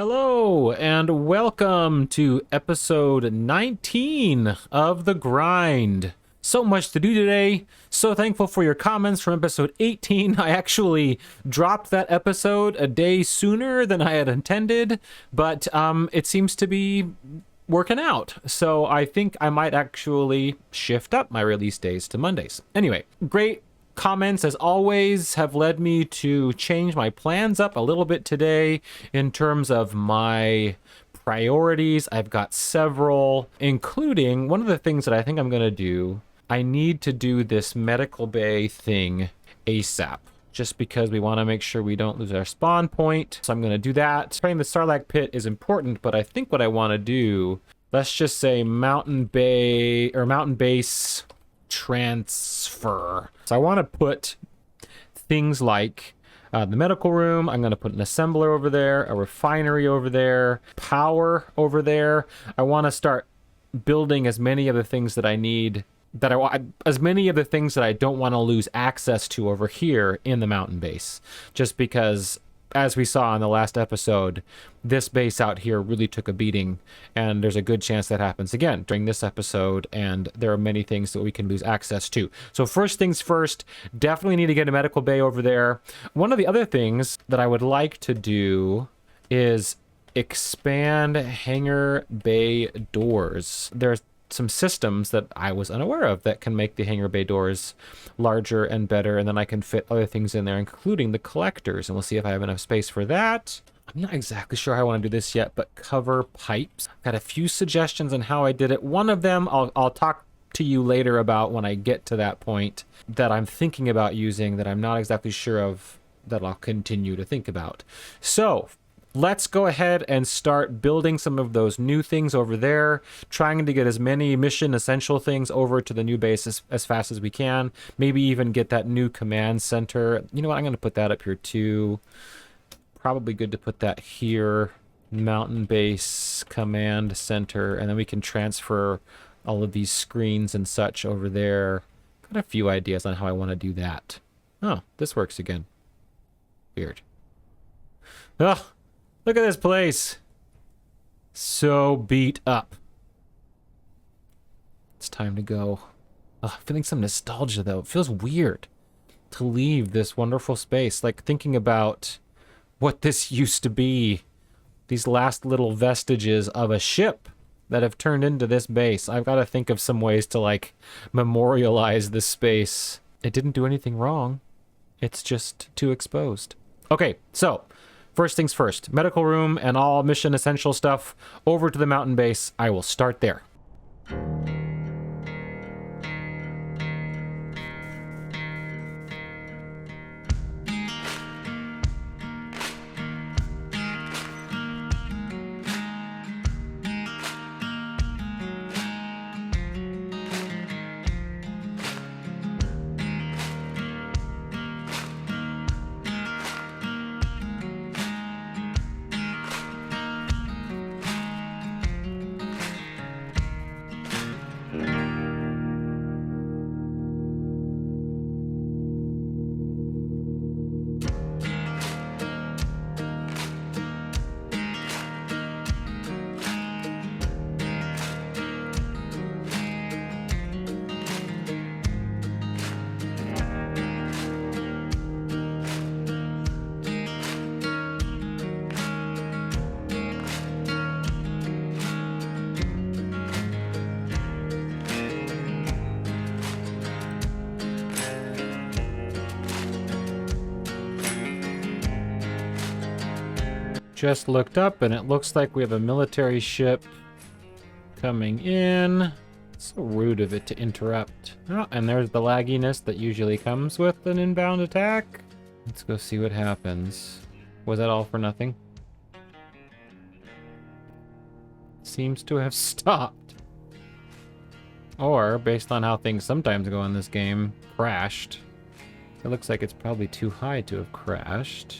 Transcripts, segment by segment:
Hello and welcome to episode 19 of The Grind. So much to do today. So thankful for your comments from episode 18. I actually dropped that episode a day sooner than I had intended, but it seems to be working out. So I think I might actually shift up my release days to Mondays. Anyway, great comments as always have led me to change my plans up a little bit today in terms of my priorities. I've got several, including one of the things that I think I'm going to do. I need to do this medical bay thing ASAP, just because we want to make sure we don't lose our spawn point. So I'm going to do that. Spraying the Sarlacc pit is important, but I think what I want to do, let's just say mountain bay or mountain base transfer. So I want to put things like the medical room. I'm going to put an assembler over there, a refinery over there, power over there. I want to start building as many of the things that I need, as many of the things that I don't want to lose access to over here in the mountain base. Just because, as we saw in the last episode, this base out here really took a beating, and there's a good chance that happens again during this episode, and there are many things that we can lose access to. So first things first, definitely need to get a medical bay over there. One of the other things that I would like to do is expand hangar bay doors. There's some systems that I was unaware of that can make the hangar bay doors larger and better, and then I can fit other things in there, including the collectors, and we'll see if I have enough space for that. I'm not exactly sure how I want to do this yet, but cover pipes. I've got a few suggestions on how I did it. One of them I'll talk to you later about when I get to that point, that I'm thinking about using that I'm not exactly sure of, that I'll continue to think about. So let's go ahead and start building some of those new things over there, trying to get as many mission essential things over to the new base as fast as we can. Maybe even get that new command center. You know what? I'm going to put that up here too. Probably good to put that here. Mountain base command center. And then we can transfer all of these screens and such over there. Got a few ideas on how I want to do that. Oh, this works again. Weird. Ugh. Look at this place. So beat up. It's time to go. Ugh, feeling some nostalgia, though. It feels weird to leave this wonderful space. Like, thinking about what this used to be. These last little vestiges of a ship that have turned into this base. I've got to think of some ways to, like, memorialize this space. It didn't do anything wrong. It's just too exposed. Okay, so first things first, medical room and all mission essential stuff over to the mountain base. I will start there. Just looked up and it looks like we have a military ship coming in. So rude of it to interrupt. Oh, and there's the lagginess that usually comes with an inbound attack. Let's go see what happens. Was that all for nothing? Seems to have stopped. Or, based on how things sometimes go in this game, crashed. It looks like it's probably too high to have crashed.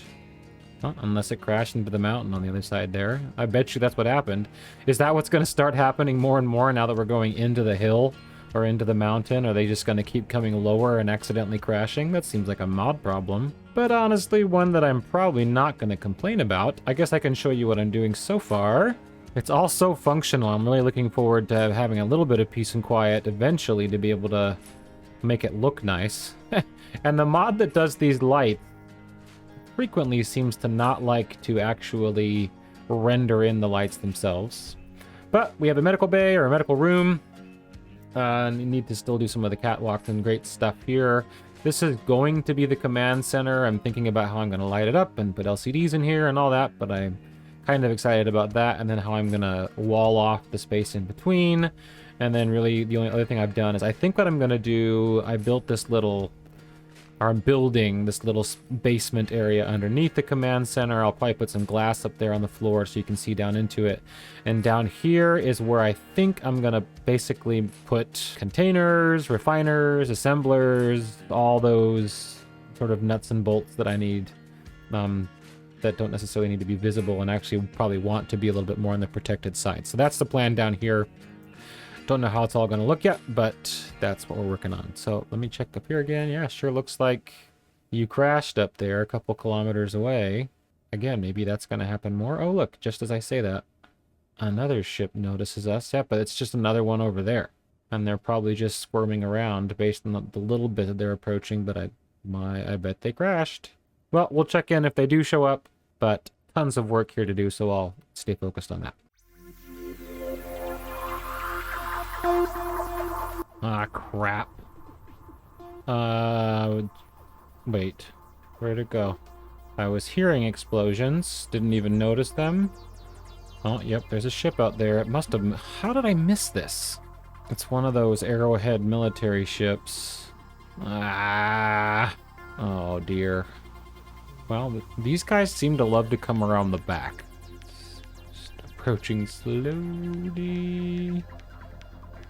Well, unless it crashed into the mountain on the other side there. I bet you that's what happened. Is that what's going to start happening more and more now that we're going into the hill or into the mountain? Are they just going to keep coming lower and accidentally crashing? That seems like a mod problem. But honestly, one that I'm probably not going to complain about. I guess I can show you what I'm doing so far. It's all so functional. I'm really looking forward to having a little bit of peace and quiet eventually to be able to make it look nice. And the mod that does these lights frequently seems to not like to actually render in the lights themselves. But we have a medical bay or a medical room. You need to still do some of the catwalks and great stuff here. This is going to be the command center. I'm thinking about how I'm going to light it up and put LCDs in here and all that, but I'm kind of excited about that, and then how I'm going to wall off the space in between. And then really the only other thing I've done is I think what I'm going to do, I built this little, or I'm building this little basement area underneath the command center. I'll probably put some glass up there on the floor so you can see down into it. And down here is where I think I'm going to basically put containers, refiners, assemblers, all those sort of nuts and bolts that I need that don't necessarily need to be visible and actually probably want to be a little bit more on the protected side. So that's the plan down here. Don't know how it's all going to look yet, but that's what we're working on. So let me check up here again. Yeah, sure looks like you crashed up there a couple kilometers away. Again, maybe that's going to happen more. Oh, look, just as I say that, another ship notices us. Yeah, but it's just another one over there. And they're probably just squirming around based on the little bit that they're approaching, but I bet they crashed. Well, we'll check in if they do show up, but tons of work here to do, so I'll stay focused on that. Ah, crap. Wait. Where'd it go? I was hearing explosions. Didn't even notice them. Oh, yep, there's a ship out there. It must have... How did I miss this? It's one of those Arrowhead military ships. Ah. Oh, dear. Well, these guys seem to love to come around the back. Just approaching slowly.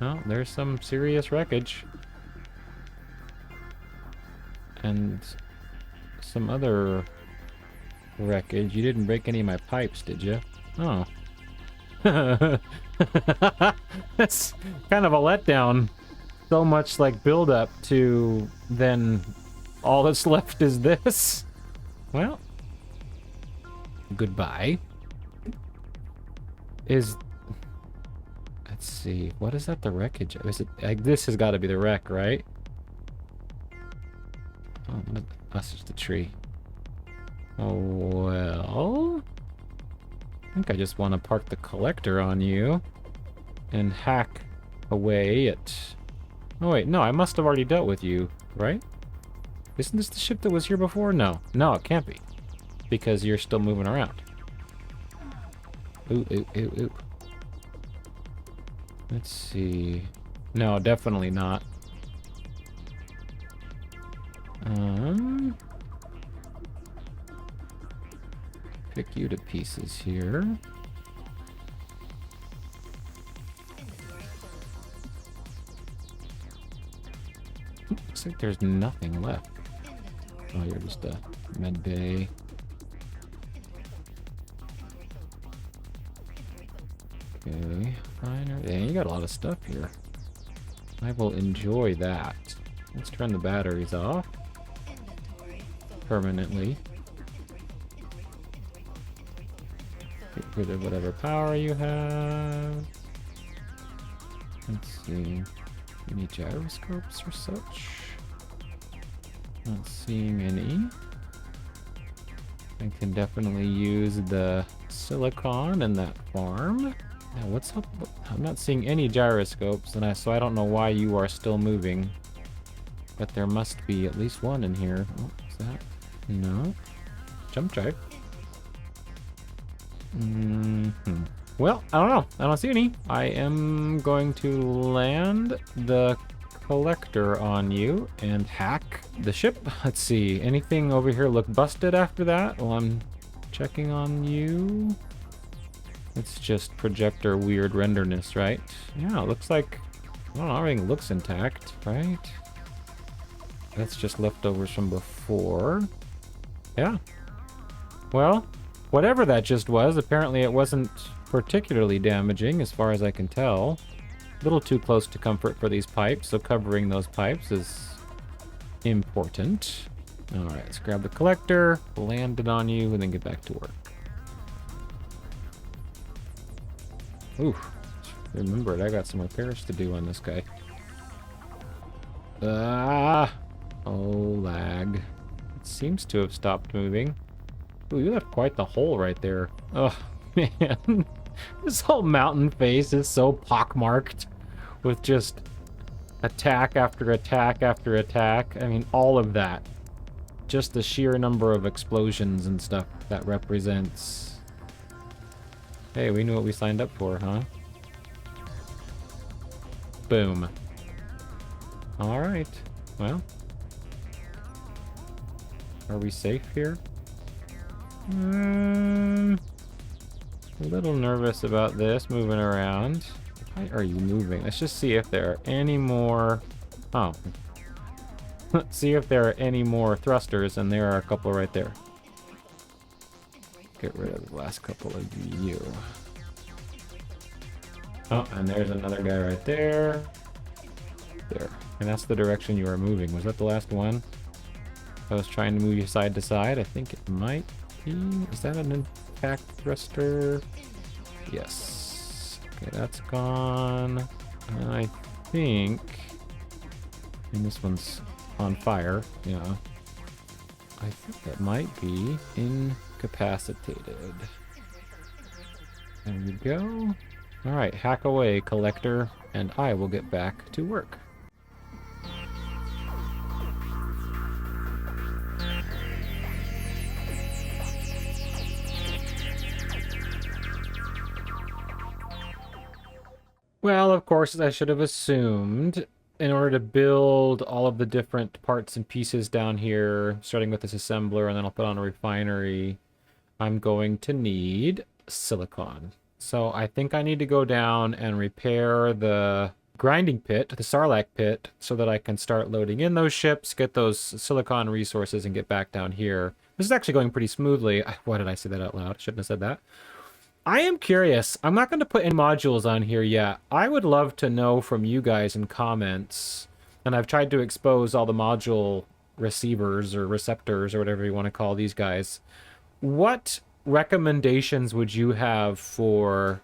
Oh, there's some serious wreckage. And some other wreckage. You didn't break any of my pipes, did you? Oh. That's kind of a letdown. So much like build up to then all that's left is this. Well, goodbye. Let's see, what is that, the wreckage? Is it, this has got to be the wreck, right? Oh, that's just a tree. Oh, well, I think I just want to park the collector on you and hack away at... Oh wait, no, I must have already dealt with you, right? Isn't this the ship that was here before? No, it can't be, because you're still moving around. Ooh, ooh, ooh, ooh. Let's see. No, definitely not. Pick you to pieces here. Looks like there's nothing left. Oh, you're just a med bay. Okay, fine. Yeah, you got a lot of stuff here. I will enjoy that. Let's turn the batteries off permanently. Get rid of whatever power you have. Let's see. Any gyroscopes or such? Not seeing any. I can definitely use the silicon in that farm. Now, what's up? I'm not seeing any gyroscopes, and so I don't know why you are still moving. But there must be at least one in here. Oh, is that? No. Jump drive. Well, I don't know. I don't see any. I am going to land the collector on you and hack the ship. Let's see. Anything over here look busted after that? Well, I'm checking on you. It's just projector weird renderness, right? Yeah, it looks like, I don't know, everything looks intact, right? That's just leftovers from before. Yeah. Well, whatever that just was, apparently it wasn't particularly damaging as far as I can tell. A little too close to comfort for these pipes, so covering those pipes is important. All right, let's grab the collector, land it on you, and then get back to work. Ooh, remembered I got some repairs to do on this guy. Ah! Oh, lag. It seems to have stopped moving. Ooh, you left quite the hole right there. Oh, man. This whole mountain face is so pockmarked with just attack after attack after attack. I mean, all of that. Just the sheer number of explosions and stuff that represents. Hey, we knew what we signed up for, huh? Boom. All right. Well. Are we safe here? A little nervous about this, moving around. Why are you moving? Let's just see if there are any more... Oh. Let's see if there are any more thrusters, and there are a couple right there. Get rid of the last couple of you. Oh, and there's another guy right there. There. And that's the direction you were moving. Was that the last one? I was trying to move you side to side. I think it might be. Is that an impact thruster? Yes. Okay, that's gone. I think... And this one's on fire. Yeah. I think that might be incapacitated. There we go. Alright, hack away, collector, and I will get back to work. Well, of course, as I should have assumed, in order to build all of the different parts and pieces down here, starting with this assembler, and then I'll put on a refinery, I'm going to need silicon. So I think I need to go down and repair the grinding pit, the Sarlacc pit, so that I can start loading in those ships, get those silicon resources, and get back down here. This is actually going pretty smoothly. Why did I say that out loud? I shouldn't have said that. I am curious. I'm not going to put any modules on here yet. I would love to know from you guys in comments, and I've tried to expose all the module receivers or receptors or whatever you want to call these guys. What recommendations would you have for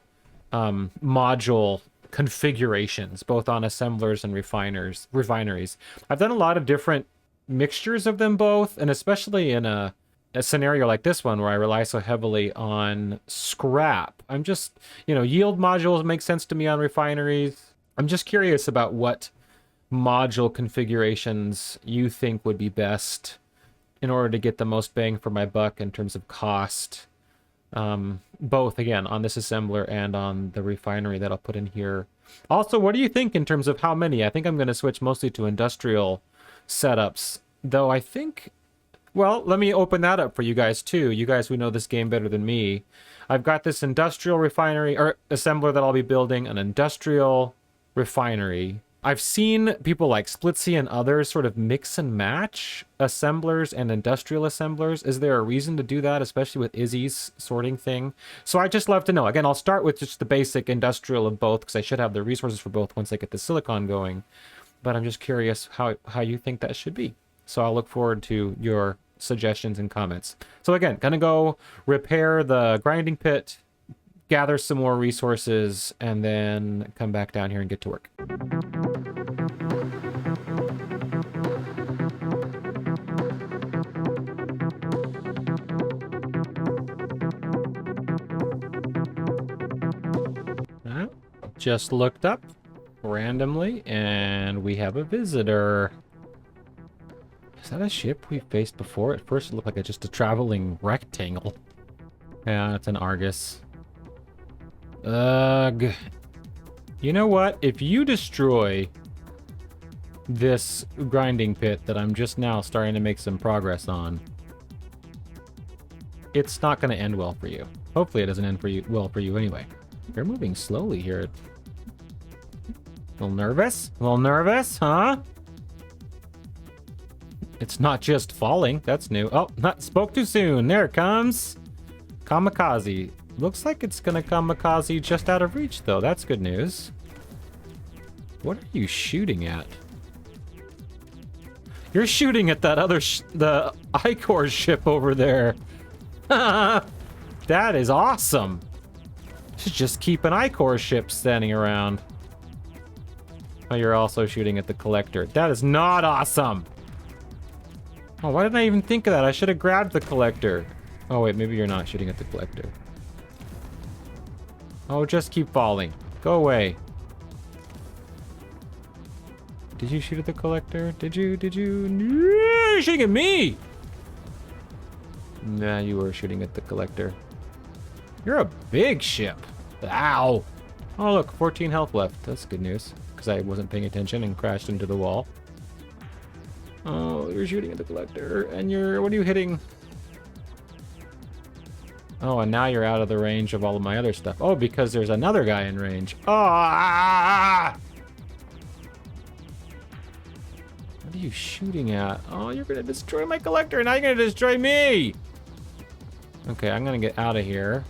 module configurations, both on assemblers and refineries? I've done a lot of different mixtures of them both, and especially in a scenario like this one where I rely so heavily on scrap. I'm just, yield modules make sense to me on refineries. I'm just curious about what module configurations you think would be best in order to get the most bang for my buck in terms of cost. Both, again, on this assembler and on the refinery that I'll put in here. Also, what do you think in terms of how many? I think I'm going to switch mostly to industrial setups, though I think... Well, let me open that up for you guys, too. You guys who know this game better than me. I've got this industrial refinery, or assembler that I'll be building, an industrial refinery. I've seen people like Splitsy and others sort of mix and match assemblers and industrial assemblers. Is there a reason to do that, especially with Izzy's sorting thing? So I'd just love to know. Again, I'll start with just the basic industrial of both, because I should have the resources for both once I get the silicon going. But I'm just curious how you think that should be. So I'll look forward to your suggestions and comments. So again, gonna go repair the grinding pit, gather some more resources, and then come back down here and get to work. Just looked up randomly, and we have a visitor. Is that a ship we faced before? At first it looked like just a traveling rectangle. Yeah, it's an Argus. Ugh. You know what? If you destroy this grinding pit that I'm just now starting to make some progress on, it's not going to end well for you. Hopefully it doesn't end well for you anyway. You're moving slowly here. A little nervous? A little nervous, huh? It's not just falling. That's new. Oh, spoke too soon. There it comes. Kamikaze. Looks like it's gonna kamikaze just out of reach, though. That's good news. What are you shooting at? You're shooting at that other the Icor ship over there. That is awesome. Should just keep an Icor ship standing around. Oh, you're also shooting at the collector. That is not awesome. Oh, why didn't I even think of that? I should have grabbed the collector. Oh, wait, maybe you're not shooting at the collector. Oh, just keep falling. Go away. Did you shoot at the collector? Did you? You're shooting at me! Nah, you were shooting at the collector. You're a big ship. Ow! Oh, look, 14 health left. That's good news. Because I wasn't paying attention and crashed into the wall. Oh, you're shooting at the collector. And you're... What are you hitting? Oh, and now you're out of the range of all of my other stuff. Oh, because there's another guy in range. Oh, What are you shooting at? Oh, you're gonna destroy my collector, and now you're gonna destroy me! Okay, I'm gonna get out of here.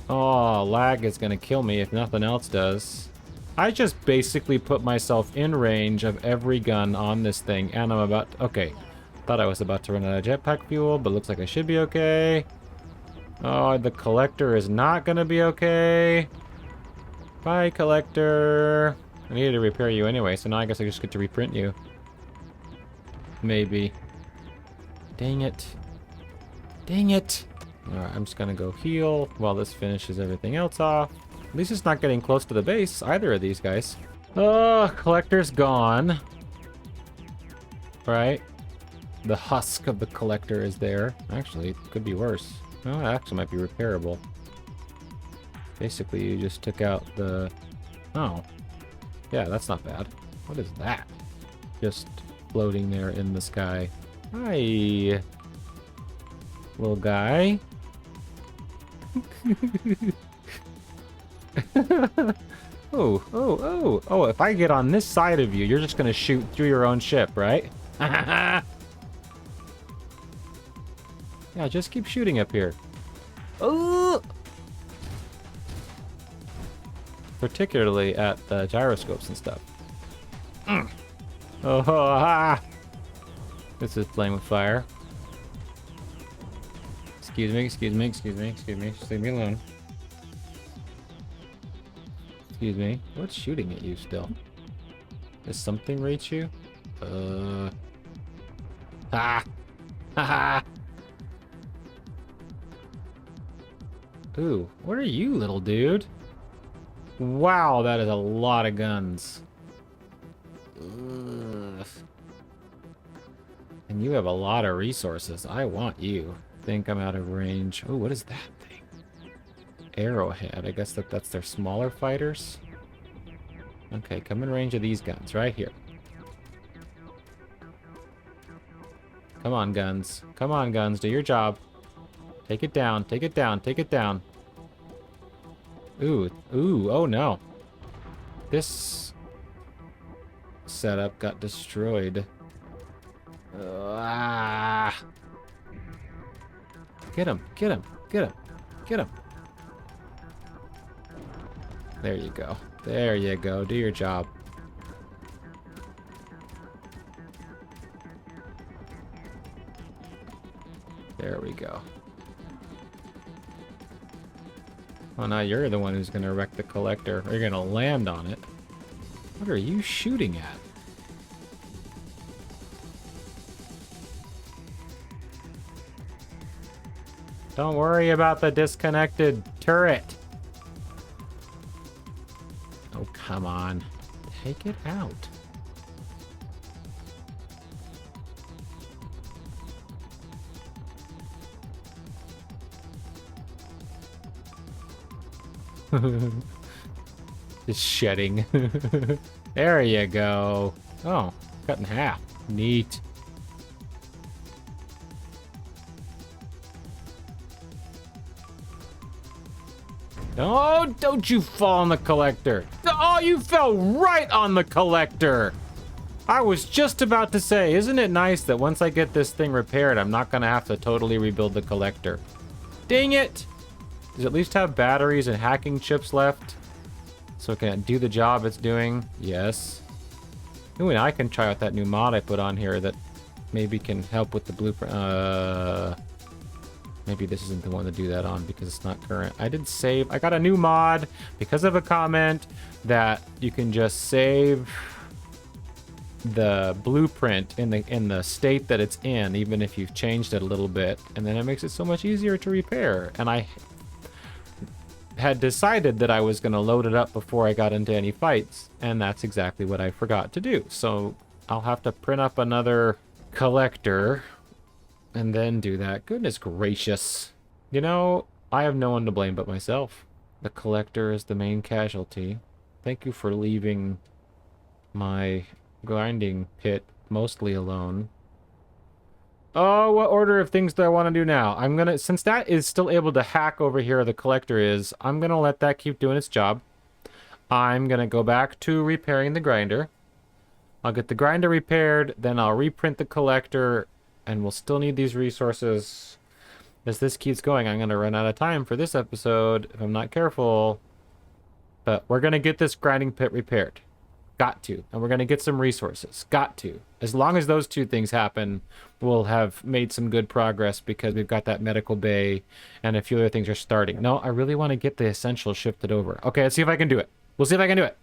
Oh, lag is gonna kill me if nothing else does. I just basically put myself in range of every gun on this thing, and I'm about... Okay. Thought I was about to run out of jetpack fuel, but looks like I should be okay. Oh, the collector is not gonna be okay. Bye, collector. I needed to repair you anyway, so now I guess I just get to reprint you. Maybe. Dang it. Dang it. Alright, I'm just gonna go heal while this finishes everything else off. At least it's not getting close to the base, either of these guys. Oh, collector's gone. Right? The husk of the collector is there. Actually, it could be worse. Oh, it actually might be repairable. Basically, you just took out the... Oh. Yeah, that's not bad. What is that? Just floating there in the sky. Hi, little guy. Oh, if I get on this side of you, you're just gonna shoot through your own ship, right? Yeah, just keep shooting up here. Oh! Particularly at the gyroscopes and stuff. Oh, ha! This is playing with fire. Excuse me. Just leave me alone. Excuse me. What's shooting at you still? Does something reach you? Ha! Ha! Ooh, what are you, little dude? Wow, that is a lot of guns. Ugh. And you have a lot of resources. I want you. Think I'm out of range. Oh, what is that thing? Arrowhead. I guess that's their smaller fighters. Okay, come in range of these guns right here. Come on, guns. Come on, guns. Do your job. Take it down. Take it down. Take it down. Ooh. Ooh. Oh, no. This setup got destroyed. Ah. Get him. Get him. Get him. Get him. There you go. There you go. Do your job. There we go. Oh, now you're the one who's gonna wreck the collector. Or you're gonna land on it. What are you shooting at? Don't worry about the disconnected turret. Oh, come on. Take it out. Just shedding. There you go. Oh, cut in half. Neat. Oh, don't you fall on the collector. Oh, you fell right on the collector. I was just about to say, isn't it nice that once I get this thing repaired, I'm not going to have to totally rebuild the collector. Dang it. Does it at least have batteries and hacking chips left? So can it do the job it's doing? Yes. Ooh, and I can try out that new mod I put on here that maybe can help with the blueprint. Maybe this isn't the one to do that on because it's not current. I did save. I got a new mod because of a comment that you can just save the blueprint in the state that it's in, even if you've changed it a little bit, and then it makes it so much easier to repair. And I had decided that I was going to load it up before I got into any fights, and that's exactly what I forgot to do. So I'll have to print up another collector and then do that. Goodness gracious. You know, I have no one to blame but myself. The collector is the main casualty. Thank you for leaving my grinding pit mostly alone. Oh, what order of things do I want to do now? I'm gonna, since that is still able to hack over here, the collector is, I'm gonna let that keep doing its job. I'm gonna go back to repairing the grinder. I'll get the grinder repaired, then I'll reprint the collector, and we'll still need these resources. As this keeps going, I'm gonna run out of time for this episode if I'm not careful. But we're gonna get this grinding pit repaired. Got to. And we're going to get some resources. Got to. As long as those two things happen, we'll have made some good progress because we've got that medical bay and a few other things are starting. No, I really want to get the essentials shifted over. Okay, let's see if I can do it. We'll see if I can do it.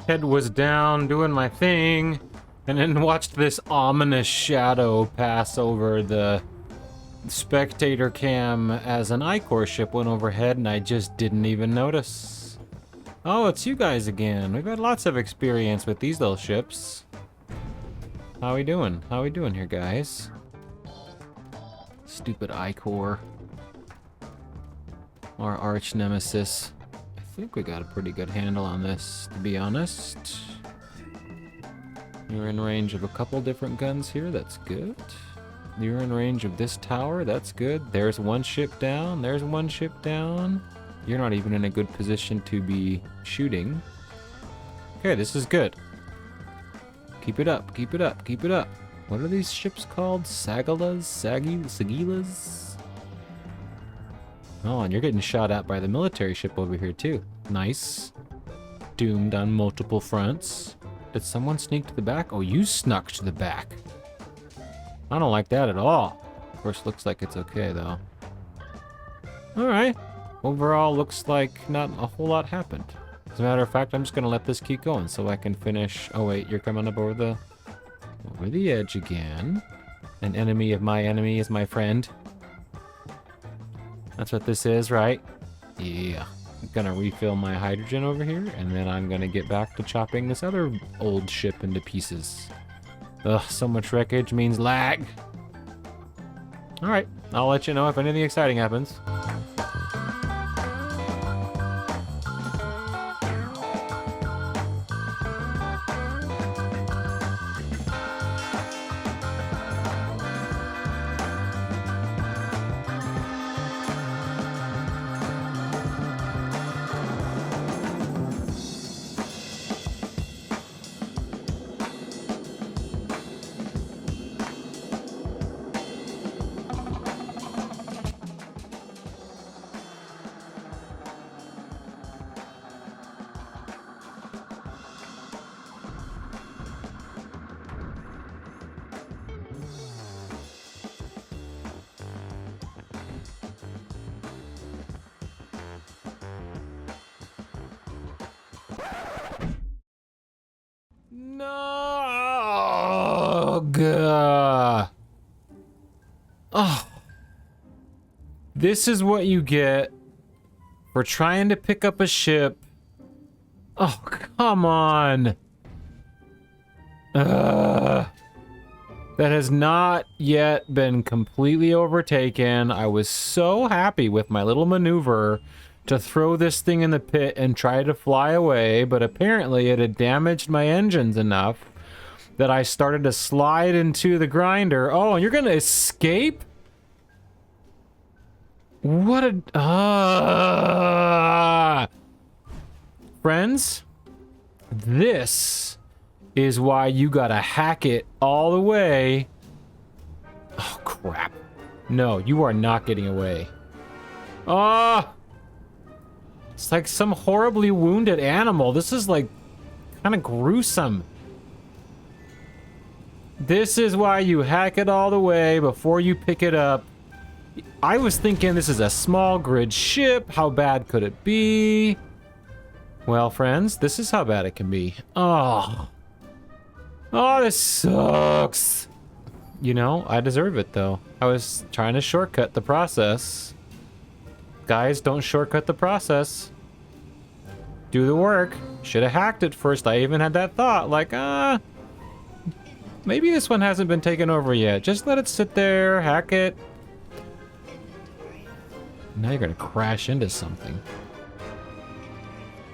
Head was down doing my thing, and then watched this ominous shadow pass over the spectator cam as an I-Core ship went overhead, and I just didn't even notice. Oh, it's you guys again. We've had lots of experience with these little ships. How we doing? How we doing here, guys? Stupid I-Core. Our arch nemesis. I think we got a pretty good handle on this, to be honest. You're in range of a couple different guns here, that's good. You're in range of this tower, that's good. There's one ship down, there's one ship down. You're not even in a good position to be shooting. Okay, this is good. Keep it up, keep it up, keep it up. What are these ships called? Sagalas? Sagilas? Oh, and you're getting shot at by the military ship over here, too. Nice. Doomed on multiple fronts. Did someone sneak to the back? Oh, you snuck to the back. I don't like that at all. Of course, looks like it's okay, though. Alright. Overall, looks like not a whole lot happened. As a matter of fact, I'm just going to let this keep going so I can finish... Oh, wait, you're coming up over the edge again. An enemy of my enemy is my friend. That's what this is, right? Yeah. I'm gonna refill my hydrogen over here, and then I'm gonna get back to chopping this other old ship into pieces. Ugh, so much wreckage means lag. Alright, I'll let you know if anything exciting happens. Ugh. Oh. This is what you get for trying to pick up a ship. Oh, come on. That has not yet been completely overtaken. I was so happy with my little maneuver to throw this thing in the pit and try to fly away, but apparently it had damaged my engines enough that I started to slide into the grinder. Oh, and you're gonna escape? What a... Friends, this is why you gotta hack it all the way. Oh, crap. No, you are not getting away. Ah! It's like some horribly wounded animal. This is like kind of gruesome. This is why you hack it all the way before you pick it up. I was thinking this is a small grid ship. How bad could it be? Well, friends, this is how bad it can be. Oh. Oh, this sucks. You know, I deserve it, though. I was trying to shortcut the process. Guys, don't shortcut the process. Do the work. Should have hacked it first. I even had that thought, like, maybe this one hasn't been taken over yet. Just let it sit there, hack it. Now you're gonna crash into something.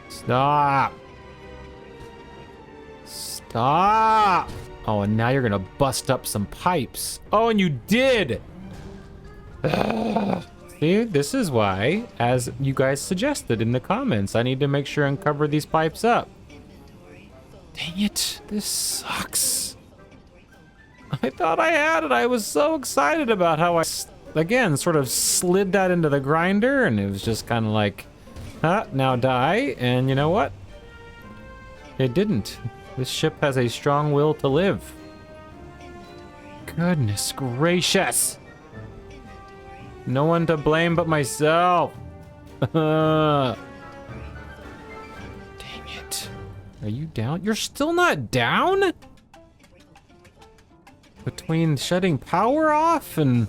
Stop. Stop. Oh, and now you're gonna bust up some pipes. Oh, and you did. See, this is why, as you guys suggested in the comments, I need to make sure and cover these pipes up. Dang it, this sucks. I thought I had it. I was so excited about how I, again, sort of slid that into the grinder, and it was just kind of like, now die, and you know what? It didn't. This ship has a strong will to live. Goodness gracious. No one to blame but myself. Dang it. Are you down? You're still not down? Between shutting power off and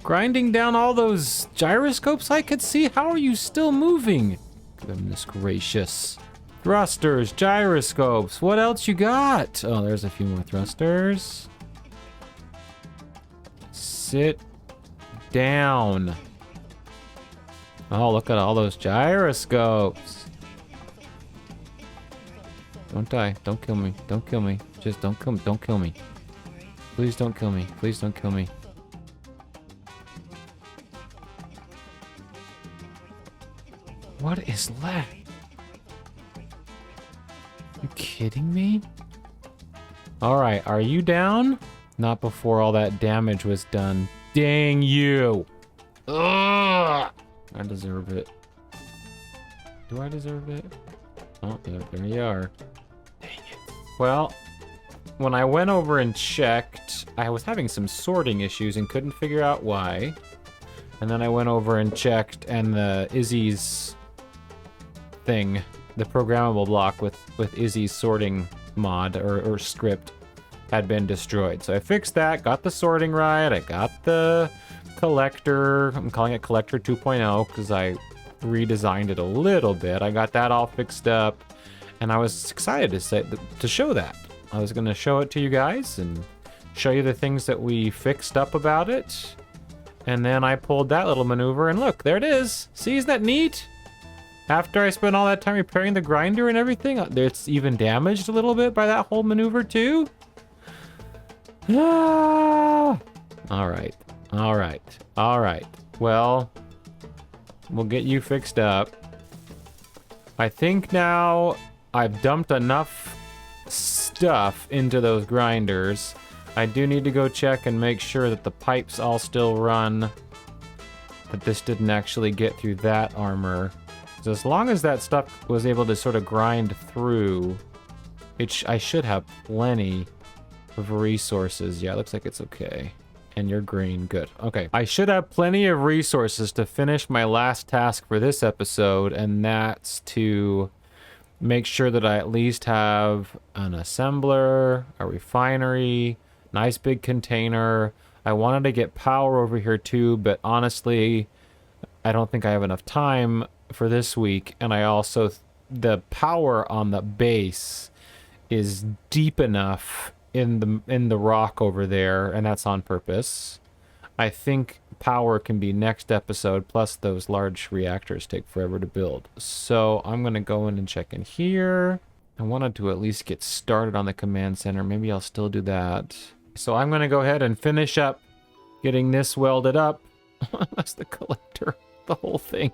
grinding down all those gyroscopes I could see, how are you still moving? Goodness gracious. Thrusters, gyroscopes, what else you got? Oh, there's a few more thrusters. Sit down. Oh, look at all those gyroscopes. Don't die. Don't kill me. Don't kill me. Just don't kill me. Please don't kill me. Please don't kill me. What is left? You kidding me? Alright, are you down? Not before all that damage was done. Dang you! Ugh! I deserve it. Do I deserve it? Oh, yeah, there you are. Dang it. Well, when I went over and checked, I was having some sorting issues and couldn't figure out why. And then I went over and checked, and the Izzy's thing, the programmable block with Izzy's sorting mod or script had been destroyed. So I fixed that, got the sorting right, I got the collector, I'm calling it Collector 2.0 because I redesigned it a little bit. I got that all fixed up, and I was excited to show that. I was going to show it to you guys and show you the things that we fixed up about it. And then I pulled that little maneuver, and look, there it is. See, isn't that neat? After I spent all that time repairing the grinder and everything, it's even damaged a little bit by that whole maneuver too. Ah! All right. Well, we'll get you fixed up. I think now I've dumped enough stuff into those grinders. I do need to go check and make sure that the pipes all still run, that this didn't actually get through that armor. So as long as that stuff was able to sort of grind through, I should have plenty of resources. Yeah, it looks like it's okay. And you're green, good. Okay, I should have plenty of resources to finish my last task for this episode, and that's to make sure that I at least have an assembler, a refinery, Nice big container. I wanted to get power over here too, but honestly, I don't think I have enough time for this week. And I also, the power on the base is deep enough in the rock over there, and that's on purpose. I think power can be next episode, plus those large reactors take forever to build. So I'm going to go in and check in here. I wanted to at least get started on the command center. Maybe I'll still do that. So I'm going to go ahead and finish up getting this welded up. That's the collector, the whole thing.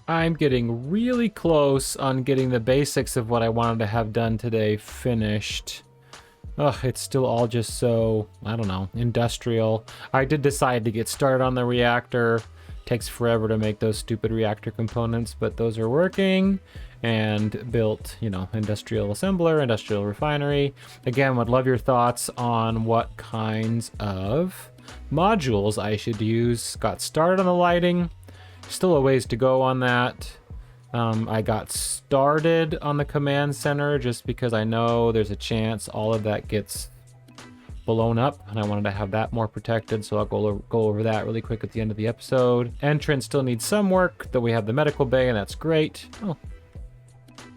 I'm getting really close on getting the basics of what I wanted to have done today finished. Ugh, it's still all just so, I don't know, industrial. I did decide to get started on the reactor. Takes forever to make those stupid reactor components, but those are working. And built, you know, industrial assembler, industrial refinery. Again, would love your thoughts on what kinds of modules I should use. Got started on the lighting. Still a ways to go on that. I got started on the command center just because I know there's a chance all of that gets blown up, and I wanted to have that more protected, so I'll go over that really quick at the end of the episode. Entrance still needs some work, though we have the medical bay, and that's great. Oh,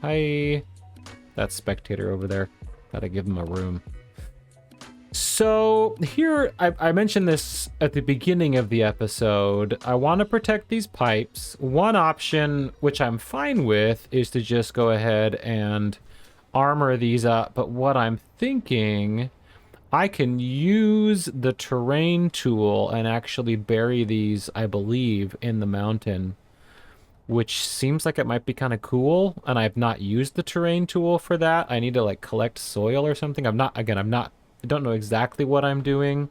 hi. That's spectator over there. Gotta give him a room. So here, I mentioned this at the beginning of the episode. I want to protect these pipes. One option, which I'm fine with, is to just go ahead and armor these up. But what I'm thinking, I can use the terrain tool and actually bury these, I believe, in the mountain, which seems like it might be kind of cool. And I've not used the terrain tool for that. I need to like collect soil or something. I don't know exactly what I'm doing.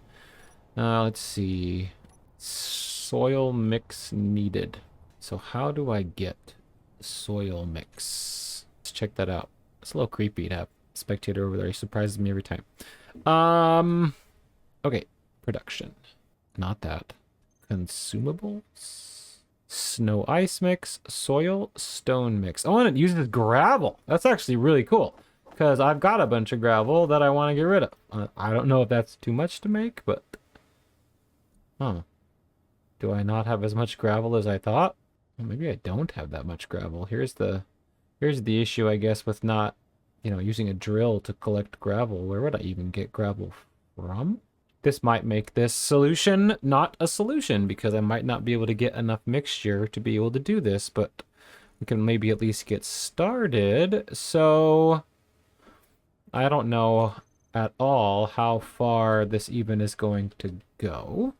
Let's see. Soil mix needed. So how do I get soil mix? Let's check that out. It's a little creepy to have a spectator over there. He surprises me every time. Okay. Production. Not that. Consumables. Snow ice mix. Soil stone mix. Oh, and it uses gravel. That's actually really cool, because I've got a bunch of gravel that I want to get rid of. I don't know if that's too much to make, but... Huh. Do I not have as much gravel as I thought? Well, maybe I don't have that much gravel. Here's the issue, I guess, with not, you know, using a drill to collect gravel. Where would I even get gravel from? This might make this solution not a solution, because I might not be able to get enough mixture to be able to do this, but we can maybe at least get started. So... I don't know at all how far this even is going to go,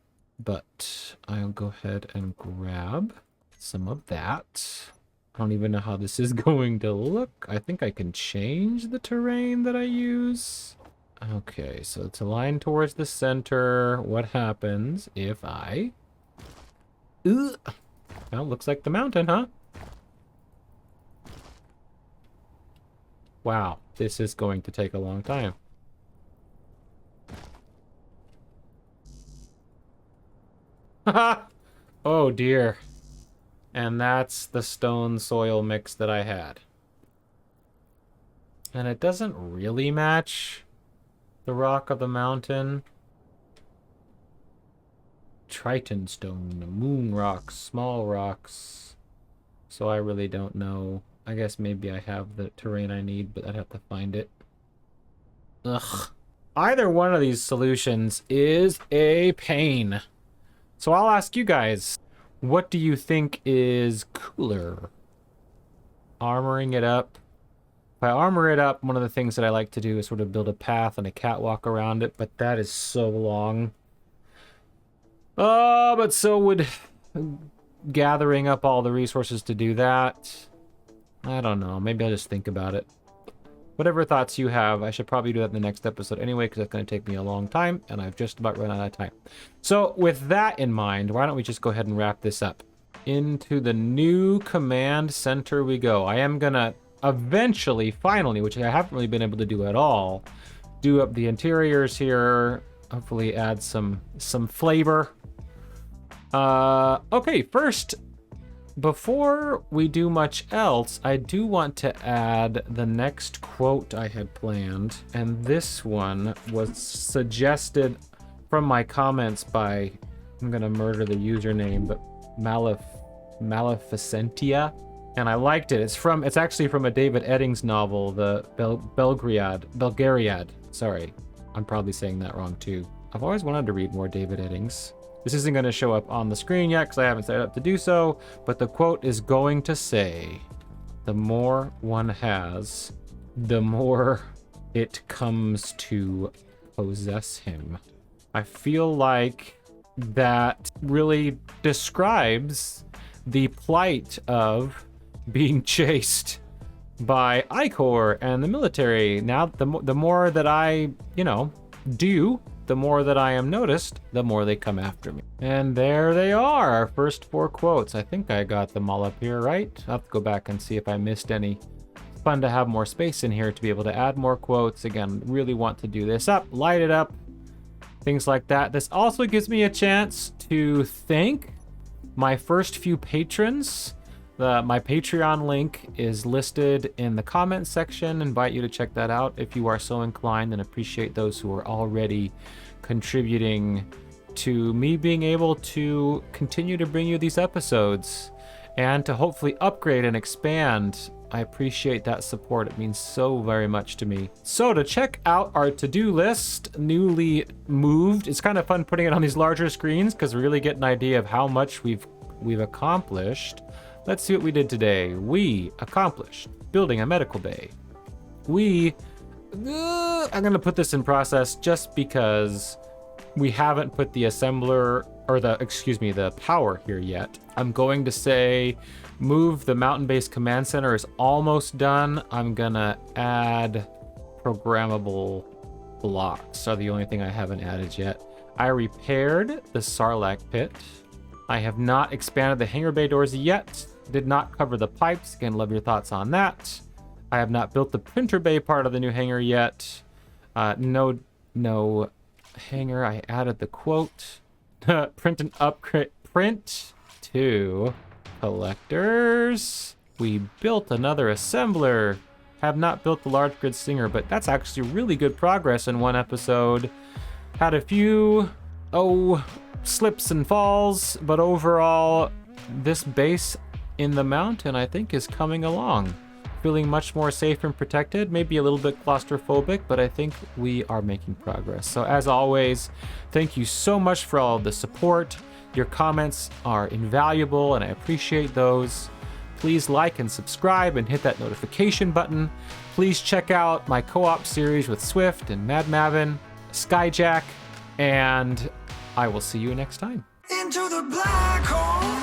but I'll go ahead and grab some of that. I don't even know how this is going to look. I think I can change the terrain that I use. Okay, so it's aligned towards the center. What happens if I... Well, looks like the mountain, huh? Wow, this is going to take a long time. Oh dear. And that's the stone soil mix that I had. And it doesn't really match the rock of the mountain. Triton stone, moon rocks, small rocks. so I really don't know. I guess maybe I have the terrain I need, but I'd have to find it. Ugh. Either one of these solutions is a pain. So I'll ask you guys, what do you think is cooler? Armoring it up. If I armor it up, one of the things that I like to do is sort of build a path and a catwalk around it, but that is so long. Oh, but so would gathering up all the resources to do that. I don't know. Maybe I'll just think about it. Whatever thoughts you have, I should probably do that in the next episode anyway, because it's going to take me a long time, and I've just about run out of time. So with that in mind, why don't we just go ahead and wrap this up? Into the new command center we go. I am going to eventually, finally, which I haven't really been able to do at all, do up the interiors here, hopefully add some flavor. Okay, first, before we do much else, I do want to add the next quote I had planned, and this one was suggested from my comments by, I'm gonna murder the username, but Maleficentia, and I liked it. It's actually from a David Eddings novel, the Belgariad. Sorry, I'm probably saying that wrong too. I've always wanted to read more David Eddings. This isn't going to show up on the screen yet because I haven't set it up to do so, but the quote is going to say, the more one has, the more it comes to possess him. I feel like that really describes the plight of being chased by I-Corps and the military. Now, the more that I, do, the more that I am noticed, the more they come after me. And there they are, our first 4 quotes. I think I got them all up here, right? I'll have to go back and see if I missed any. It's fun to have more space in here to be able to add more quotes. Again, really want to do this up, light it up, things like that. This also gives me a chance to thank my first few patrons. My Patreon link is listed in the comments section. Invite you to check that out if you are so inclined, and appreciate those who are already contributing to me being able to continue to bring you these episodes and to hopefully upgrade and expand. I appreciate that support. It means so very much to me. So to check out our to-do list, newly moved, it's kind of fun putting it on these larger screens because we really get an idea of how much we've accomplished. Let's see what we did today. We accomplished building a medical bay. I'm gonna put this in process just because we haven't put the assembler, or the power here yet. I'm going to say move the mountain-based command center is almost done. I'm gonna add programmable blocks, are the only thing I haven't added yet. I repaired the Sarlacc pit. I have not expanded the hangar bay doors yet. Did not cover the pipes. Again, love your thoughts on that. I have not built the printer bay part of the new hangar yet. No hangar. I added the quote. Print and upgrade. Print to collectors. We built another assembler. Have not built the large grid slinger, but that's actually really good progress in one episode. Had a few, slips and falls, but overall, this base in the mountain, I think, is coming along. Feeling much more safe and protected, maybe a little bit claustrophobic, but I think we are making progress. So as always, thank you so much for all of the support. Your comments are invaluable and I appreciate those. Please like and subscribe and hit that notification button. Please check out my co-op series with Swift and Mad Mavin, Skyjack, and I will see you next time. Into the black hole.